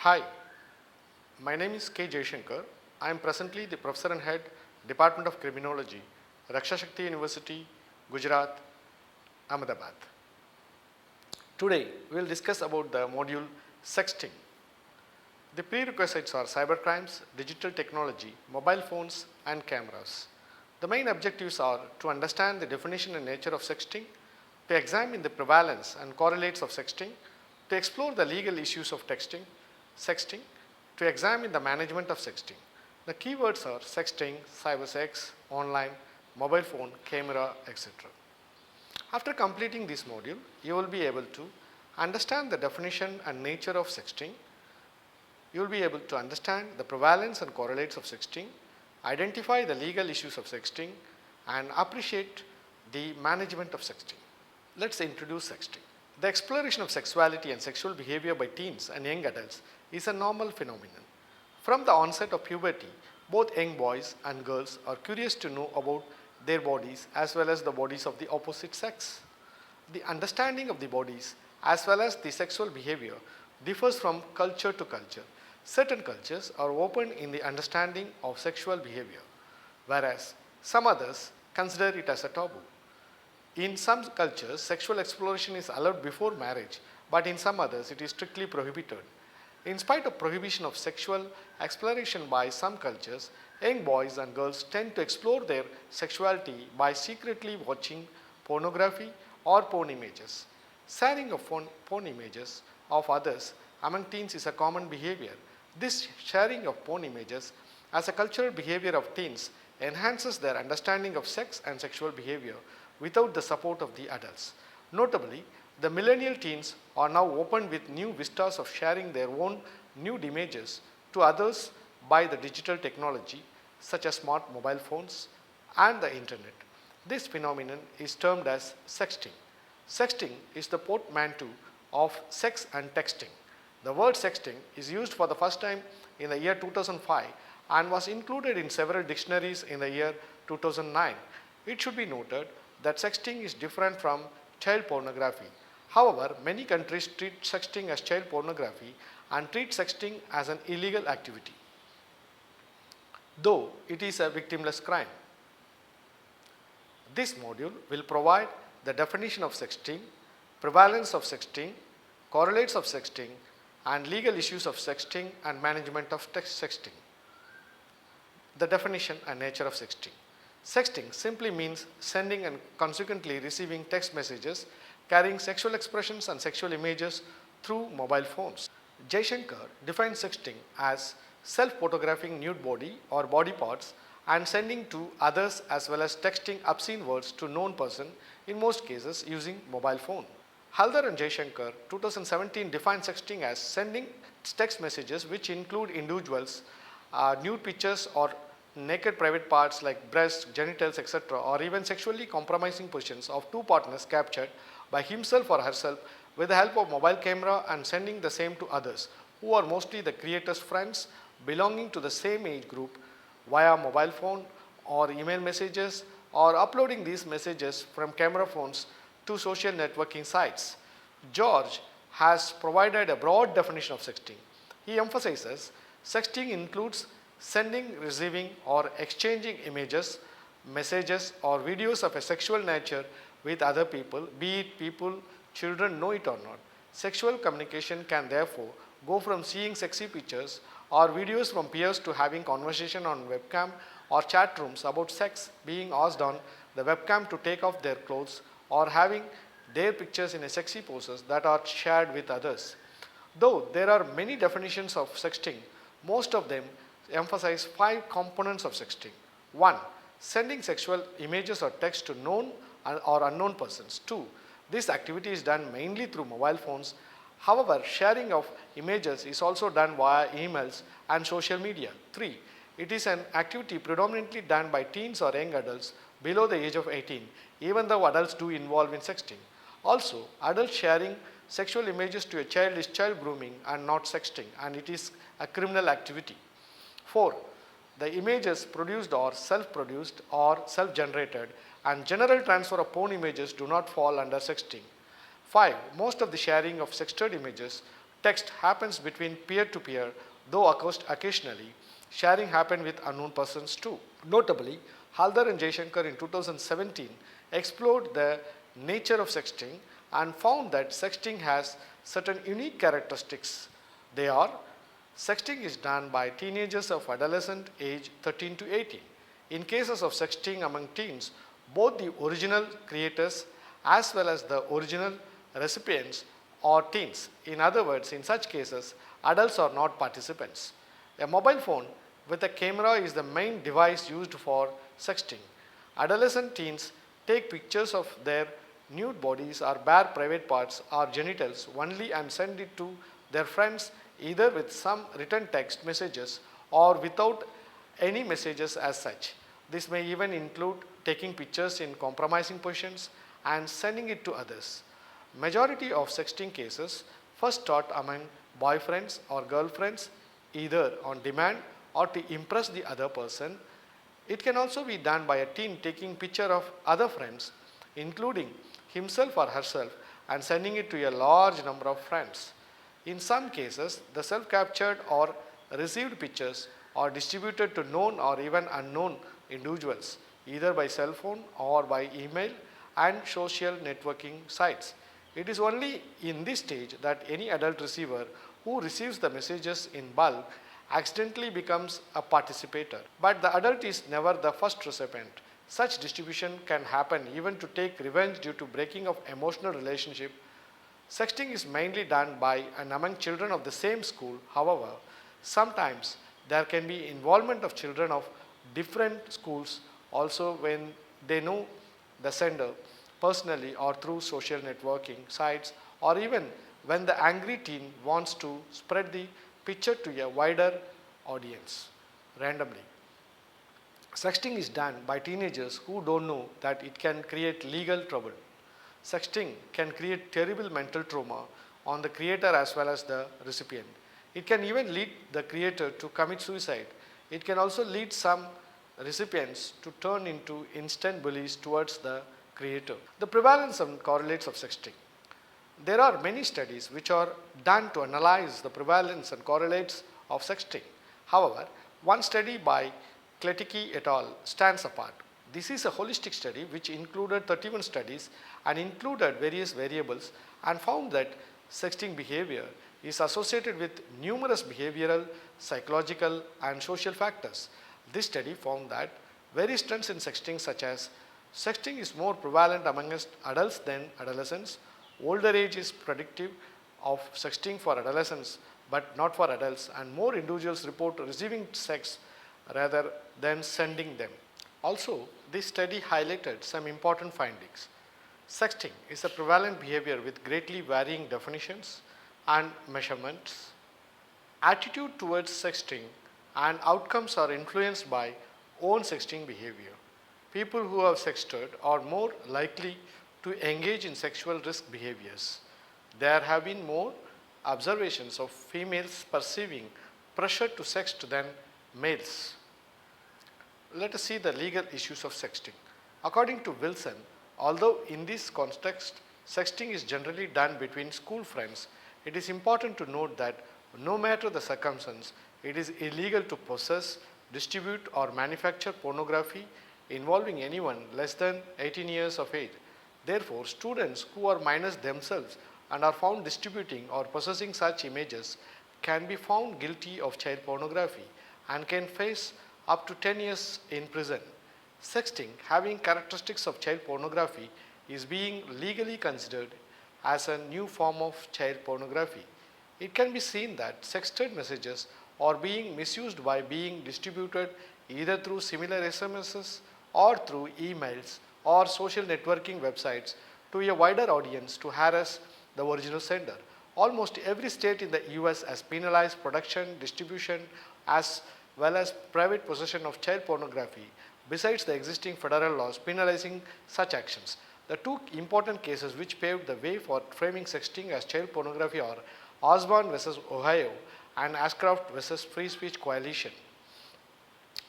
Hi, my name is K. Jaishankar. I am presently the Professor and Head, Department of Criminology, Raksha Shakti University, Gujarat, Ahmedabad. Today, we will discuss about the module sexting. The prerequisites are cybercrimes, digital technology, mobile phones, and cameras. The main objectives are to understand the definition and nature of sexting, to examine the prevalence and correlates of sexting, to explore the legal issues of sexting, to examine the management of sexting. The keywords are sexting, cybersex, online, mobile phone, camera, etc. After completing this module, you will be able to understand the definition and nature of sexting. You will be able to understand the prevalence and correlates of sexting, identify the legal issues of sexting, and appreciate the management of sexting. Let's introduce sexting. The exploration of sexuality and sexual behavior by teens and young adults is a normal phenomenon. From the onset of puberty, both young boys and girls are curious to know about their bodies as well as the bodies of the opposite sex. The understanding of the bodies as well as the sexual behavior differs from culture to culture. Certain cultures are open in the understanding of sexual behavior, whereas some others consider it as a taboo. In some cultures, sexual exploration is allowed before marriage, but in some others, it is strictly prohibited. In spite of prohibition of sexual exploration by some cultures, young boys and girls tend to explore their sexuality by secretly watching pornography or porn images. Sharing of porn images of others among teens is a common behavior. This sharing of porn images as a cultural behavior of teens enhances their understanding of sex and sexual behavior without the support of the adults. Notably, the millennial teens are now open with new vistas of sharing their own nude images to others by the digital technology such as smart mobile phones and the internet. This phenomenon is termed as sexting. Sexting is the portmanteau of sex and texting. The word sexting is used for the first time in the year 2005 and was included in several dictionaries in the year 2009. It should be noted that sexting is different from child pornography. However, many countries treat sexting as child pornography and treat sexting as an illegal activity, though it is a victimless crime. This module will provide the definition of sexting, prevalence of sexting, correlates of sexting, and legal issues of sexting and management of sexting. The definition and nature of sexting. Sexting simply means sending and consequently receiving text messages carrying sexual expressions and sexual images through mobile phones. Jaishankar defines sexting as self-photographing nude body or body parts and sending to others as well as texting obscene words to known person, in most cases using mobile phone. Haldar and Jaishankar 2017 define sexting as sending text messages which include individuals, nude pictures or naked private parts like breasts, genitals, etc., or even sexually compromising positions of two partners captured by himself or herself with the help of mobile camera and sending the same to others, who are mostly the creator's friends belonging to the same age group via mobile phone or email messages, or uploading these messages from camera phones to social networking sites. George has provided a broad definition of sexting. He emphasizes sexting includes sending, receiving, or exchanging images, messages, or videos of a sexual nature with other people, be it people, children know it or not. Sexual communication can therefore go from seeing sexy pictures or videos from peers to having conversation on webcam or chat rooms about sex, being asked on the webcam to take off their clothes, or having their pictures in a sexy poses that are shared with others. Though there are many definitions of sexting, most of them emphasize 5 components of sexting. 1. Sending sexual images or text to known or unknown persons. 2. This activity is done mainly through mobile phones. However, sharing of images is also done via emails and social media. 3. It is an activity predominantly done by teens or young adults below the age of 18, even though adults do involve in sexting. Also, adults sharing sexual images to a child is child grooming and not sexting, and it is a criminal activity. 4. The images produced or self-produced or self-generated and general transfer of porn images do not fall under sexting. 5. Most of the sharing of sexted images Text happens between peer to peer, though occasionally sharing happened with unknown persons too. Notably, Haldar and Jaishankar in 2017 explored the nature of sexting and found that sexting has certain unique characteristics. They are: sexting is done by teenagers of adolescent age 13 to 18. In cases of sexting among teens, both the original creators as well as the original recipients are teens. In other words, in such cases, adults are not participants. A mobile phone with a camera is the main device used for sexting. Adolescent teens take pictures of their nude bodies or bare private parts or genitals only and send it to their friends either with some written text messages or without any messages as such. This may even include taking pictures in compromising positions and sending it to others. Majority of sexting cases first start among boyfriends or girlfriends either on demand or to impress the other person. It can also be done by a teen taking picture of other friends, including himself or herself, and sending it to a large number of friends. In some cases, the self-captured or received pictures are distributed to known or even unknown individuals, either by cell phone or by email and social networking sites. It is only in this stage that any adult receiver who receives the messages in bulk accidentally becomes a participator. But the adult is never the first recipient. Such distribution can happen even to take revenge due to breaking of emotional relationship. Sexting is mainly done by and among children of the same school. However, sometimes there can be involvement of children of different schools also when they know the sender personally or through social networking sites, or even when the angry teen wants to spread the picture to a wider audience randomly. Sexting is done by teenagers who don't know that it can create legal trouble. Sexting can create terrible mental trauma on the creator as well as the recipient. It can even lead the creator to commit suicide. It can also lead some recipients to turn into instant bullies towards the creator. The prevalence and correlates of sexting. There are many studies which are done to analyze the prevalence and correlates of sexting. However, one study by Kleticki et al. Stands apart. This is a holistic study which included 31 studies and included various variables and found that sexting behavior is associated with numerous behavioral, psychological and social factors. This study found that various trends in sexting such as sexting is more prevalent amongst adults than adolescents. Older age is predictive of sexting for adolescents but not for adults, and more individuals report receiving sex rather than sending them. Also, this study highlighted some important findings. Sexting is a prevalent behavior with greatly varying definitions and measurements. Attitude towards sexting and outcomes are influenced by own sexting behavior. People who have sexted are more likely to engage in sexual risk behaviors. There have been more observations of females perceiving pressure to sext than males. Let us see the legal issues of sexting. According to Wilson, although in this context sexting is generally done between school friends, it is important to note that no matter the circumstance, it is illegal to possess, distribute or manufacture pornography involving anyone less than 18 years of age. Therefore, students who are minors themselves and are found distributing or possessing such images can be found guilty of child pornography and can face up to 10 years in prison. Sexting, having characteristics of child pornography, is being legally considered as a new form of child pornography. It can be seen that sexted messages are being misused by being distributed either through similar SMSs or through emails or social networking websites to a wider audience to harass the original sender. Almost every state in the US has penalized production, distribution, as well as private possession of child pornography, besides the existing federal laws penalizing such actions. The two important cases which paved the way for framing sexting as child pornography are Osborne versus Ohio and Ashcroft versus Free Speech Coalition.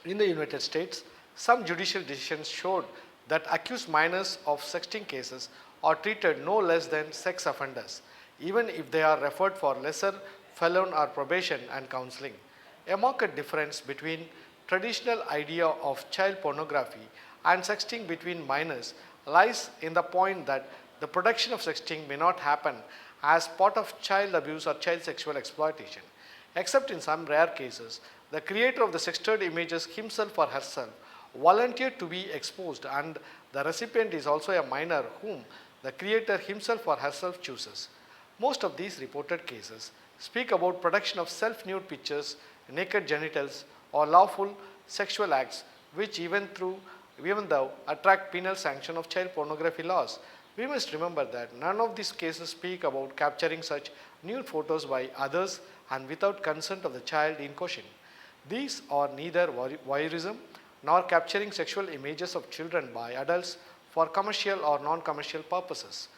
In the United States, some judicial decisions showed that accused minors of sexting cases are treated no less than sex offenders. even if they are referred for lesser felon or probation and counseling. A marked difference between traditional idea of child pornography and sexting between minors lies in the point that the production of sexting may not happen as part of child abuse or child sexual exploitation. Except in some rare cases, the creator of the sexted images himself or herself volunteered to be exposed, and the recipient is also a minor whom the creator himself or herself chooses. Most of these reported cases speak about production of self-nude pictures, naked genitals, or lawful sexual acts, which even though attract penal sanction of child pornography laws. We must remember that none of these cases speak about capturing such nude photos by others and without consent of the child in question. These are neither voyeurism nor capturing sexual images of children by adults for commercial or non-commercial purposes,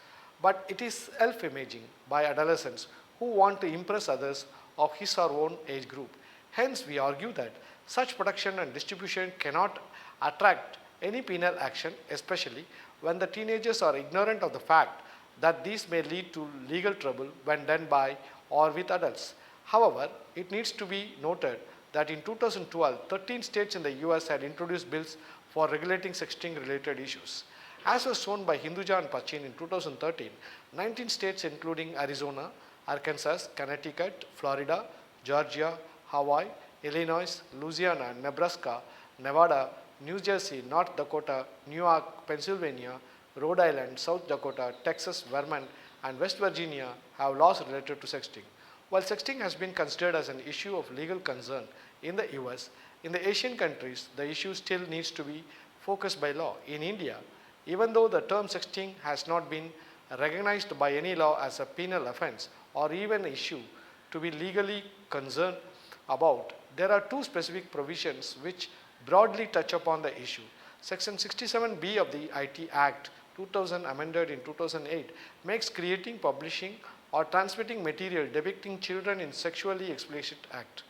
but it is self-imaging by adolescents who want to impress others of his or own age group. Hence, we argue that such production and distribution cannot attract any penal action, especially when the teenagers are ignorant of the fact that these may lead to legal trouble when done by or with adults. However, it needs to be noted that in 2012, 13 states in the US had introduced bills for regulating sexting related issues. As was shown by Hinduja and Pachin in 2013, 19 states including Arizona, Arkansas, Connecticut, Florida, Georgia, Hawaii, Illinois, Louisiana, Nebraska, Nevada, New Jersey, North Dakota, New York, Pennsylvania, Rhode Island, South Dakota, Texas, Vermont, and West Virginia have laws related to sexting. While sexting has been considered as an issue of legal concern in the US, in the Asian countries, the issue still needs to be focused by law. In India, even though the term sexting has not been recognized by any law as a penal offense or even an issue to be legally concerned about, there are two specific provisions which broadly touch upon the issue. Section 67B of the IT Act 2000 amended in 2008 makes creating, publishing or transmitting material depicting children in sexually explicit act.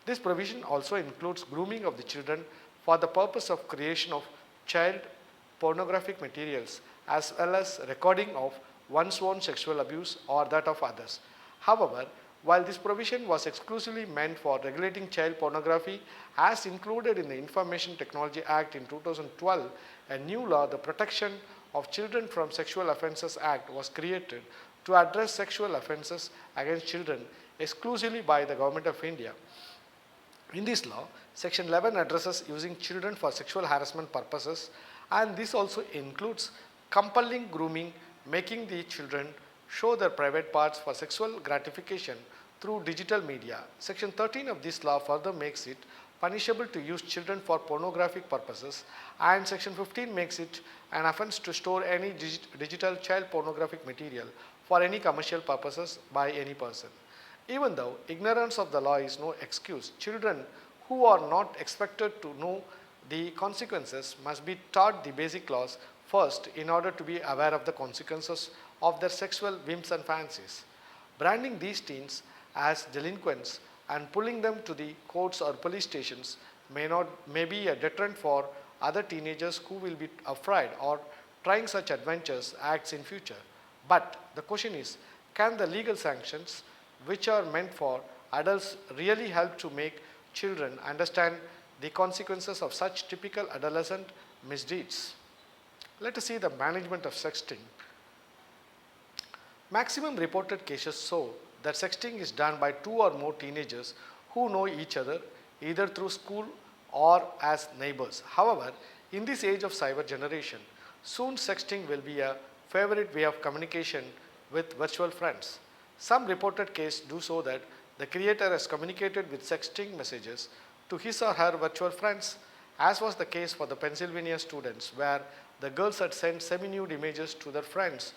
This provision also includes grooming of the children for the purpose of creation of child pornographic materials as well as recording of one's own sexual abuse or that of others. However, while this provision was exclusively meant for regulating child pornography, as included in the Information Technology Act in 2012, a new law, the Protection of Children from Sexual Offences Act, was created to address sexual offences against children exclusively by the Government of India. In this law, Section 11 addresses using children for sexual harassment purposes, and this also includes compelling grooming, making the children show their private parts for sexual gratification through digital media. Section 13 of this law further makes it punishable to use children for pornographic purposes, and Section 15 makes it an offense to store any digital child pornographic material for any commercial purposes by any person. Even though ignorance of the law is no excuse, children who are not expected to know the consequences must be taught the basic laws first in order to be aware of the consequences of their sexual whims and fancies. Branding these teens as delinquents and pulling them to the courts or police stations may be a deterrent for other teenagers who will be afraid or trying such adventures acts in future. But the question is, can the legal sanctions which are meant for adults really help to make children understand the consequences of such typical adolescent misdeeds? Let us see the management of sexting. Maximum reported cases show that sexting is done by two or more teenagers who know each other either through school or as neighbors. However, in this age of cyber generation, soon sexting will be a favorite way of communication with virtual friends. Some reported cases do show that the creator has communicated with sexting messages to his or her virtual friends, as was the case for the Pennsylvania students, where the girls had sent semi-nude images to their friends.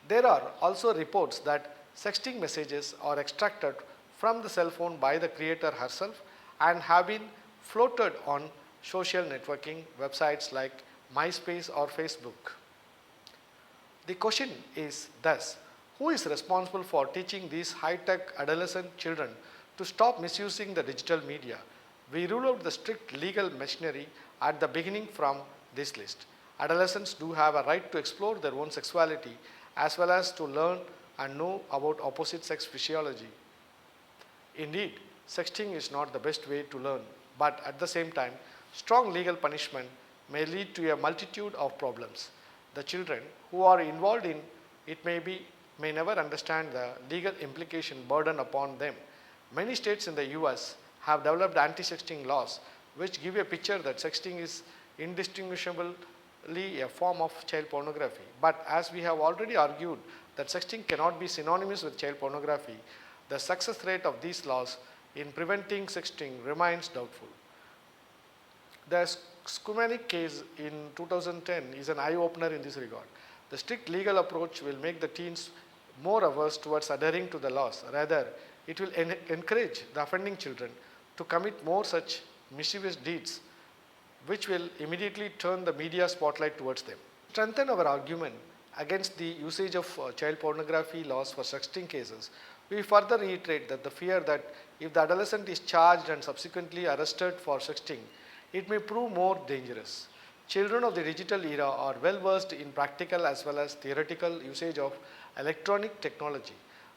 There are also reports that sexting messages are extracted from the cell phone by the creator herself and have been floated on social networking websites like MySpace or Facebook. The question is thus, who is responsible for teaching these high-tech adolescent children to stop misusing the digital media? We rule out the strict legal machinery at the beginning from this list. Adolescents do have a right to explore their own sexuality as well as to learn and know about opposite sex physiology. Indeed, sexting is not the best way to learn, but at the same time, strong legal punishment may lead to a multitude of problems. The children who are involved in it may never understand the legal implication burden upon them. Many states in the US have developed anti-sexting laws which give a picture that sexting is indistinguishably a form of child pornography. But as we have already argued that sexting cannot be synonymous with child pornography, the success rate of these laws in preventing sexting remains doubtful. The Skumanic case in 2010 is an eye-opener in this regard. The strict legal approach will make the teens more averse towards adhering to the laws. Rather, it will encourage the offending children to commit more such mischievous deeds, which will immediately turn the media spotlight towards them. To strengthen our argument against the usage of child pornography laws for sexting cases, we further reiterate that the fear that if the adolescent is charged and subsequently arrested for sexting, it may prove more dangerous. Children of the digital era are well versed in practical as well as theoretical usage of electronic technology.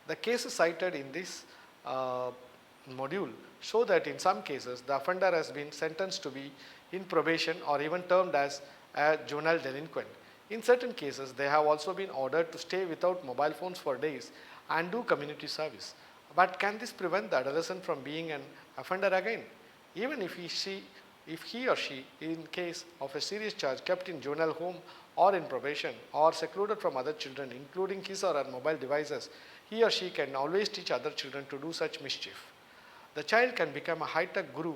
The cases cited in this module show that in some cases the offender has been sentenced to be in probation or even termed as a juvenile delinquent. In certain cases, they have also been ordered to stay without mobile phones for days and do community service. But can this prevent the adolescent from being an offender again? Even if he or she, in case of a serious charge, kept in juvenile home or in probation or secluded from other children, including his or her mobile devices, he or she can always teach other children to do such mischief. The child can become a high-tech guru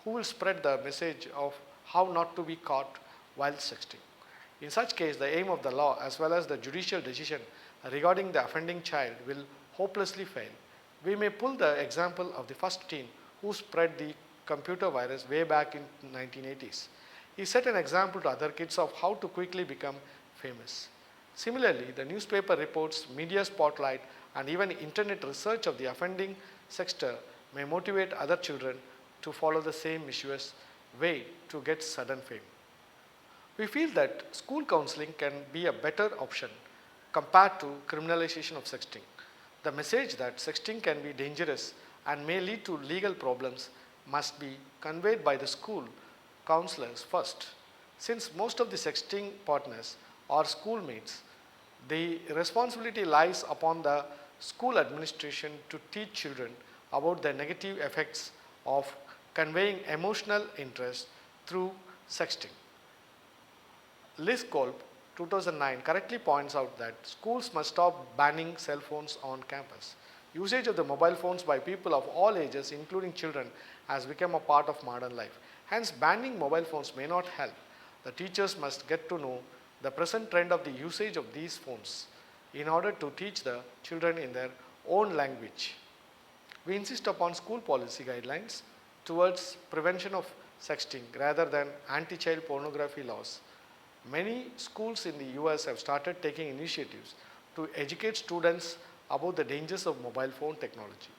who will spread the message of how not to be caught while sexting. In such case, the aim of the law as well as the judicial decision regarding the offending child will hopelessly fail. We may pull the example of the first teen who spread the computer virus way back in 1980s. He set an example to other kids of how to quickly become famous. Similarly, the newspaper reports, media spotlight, and even internet research of the offending sexter may motivate other children to follow the same mischievous way to get sudden fame. We feel that school counseling can be a better option compared to criminalization of sexting. The message that sexting can be dangerous and may lead to legal problems must be conveyed by the school counselors first. Since most of the sexting partners are schoolmates, the responsibility lies upon the school administration to teach children about the negative effects of conveying emotional interest through sexting. Liz Kolb, 2009, correctly points out that schools must stop banning cell phones on campus. Usage of the mobile phones by people of all ages, including children, has become a part of modern life. Hence, banning mobile phones may not help. The teachers must get to know the present trend of the usage of these phones in order to teach the children in their own language. We insist upon school policy guidelines towards prevention of sexting rather than anti-child pornography laws. Many schools in the US have started taking initiatives to educate students about the dangers of mobile phone technology.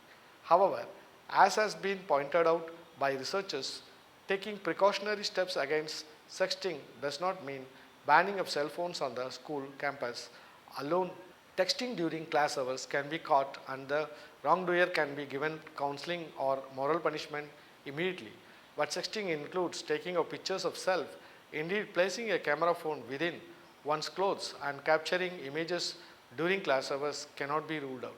However, as has been pointed out by researchers, taking precautionary steps against sexting does not mean banning of cell phones on the school campus alone. Texting during class hours can be caught and the wrongdoer can be given counseling or moral punishment immediately. But sexting includes taking of pictures of self, indeed placing a camera phone within one's clothes and capturing images during class hours cannot be ruled out.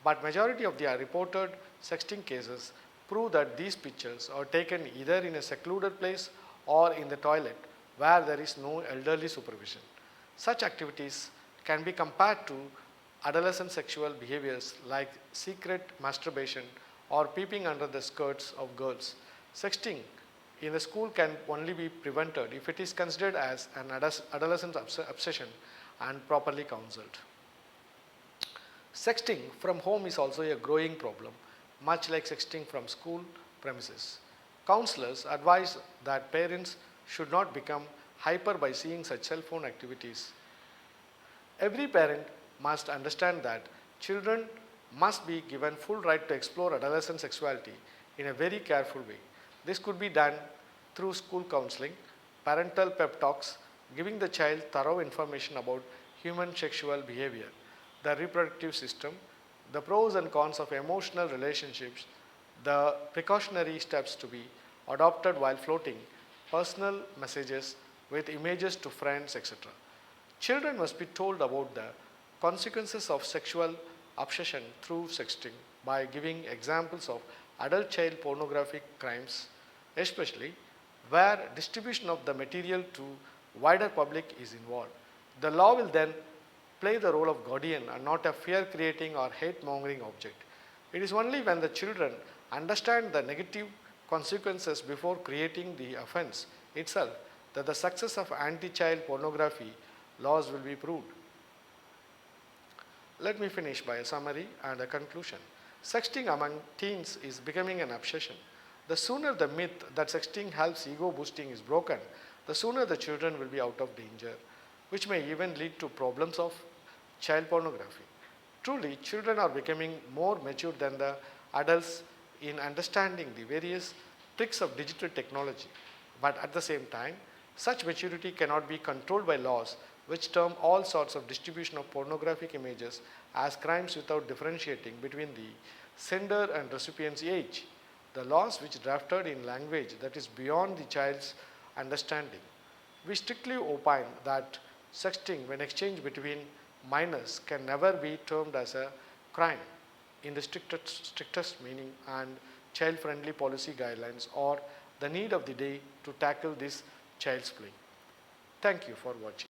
But majority of the reported sexting cases prove that these pictures are taken either in a secluded place or in the toilet where there is no elderly supervision. Such activities can be compared to adolescent sexual behaviors like secret masturbation or peeping under the skirts of girls. Sexting in the school can only be prevented if it is considered as an adolescent obsession and properly counseled. Sexting from home is also a growing problem, much like sexting from school premises. Counselors advise that parents should not become hyper by seeing such cell phone activities. Every parent must understand that children must be given full right to explore adolescent sexuality in a very careful way. This could be done through school counseling, parental pep talks, giving the child thorough information about human sexual behavior. the reproductive system, the pros and cons of emotional relationships, the precautionary steps to be adopted while floating personal messages with images to friends, etc. Children must be told about the consequences of sexual obsession through sexting by giving examples of adult child pornographic crimes, especially where distribution of the material to wider public is involved. The law will then play the role of guardian and not a fear creating or hate mongering object. It is only when the children understand the negative consequences before creating the offense itself that the success of anti child pornography laws will be proved. Let me finish by a summary and a conclusion. Sexting among teens is becoming an obsession. The sooner the myth that sexting helps ego boosting is broken, the sooner the children will be out of danger, which may even lead to problems of child pornography. Truly, children are becoming more mature than the adults in understanding the various tricks of digital technology. But at the same time, such maturity cannot be controlled by laws which term all sorts of distribution of pornographic images as crimes without differentiating between the sender and recipient's age. The laws which drafted in language that is beyond the child's understanding. We strictly opine that sexting when exchanged between minors can never be termed as a crime in the strictest meaning, and child-friendly policy guidelines or the need of the day to tackle this child's play. Thank you for watching.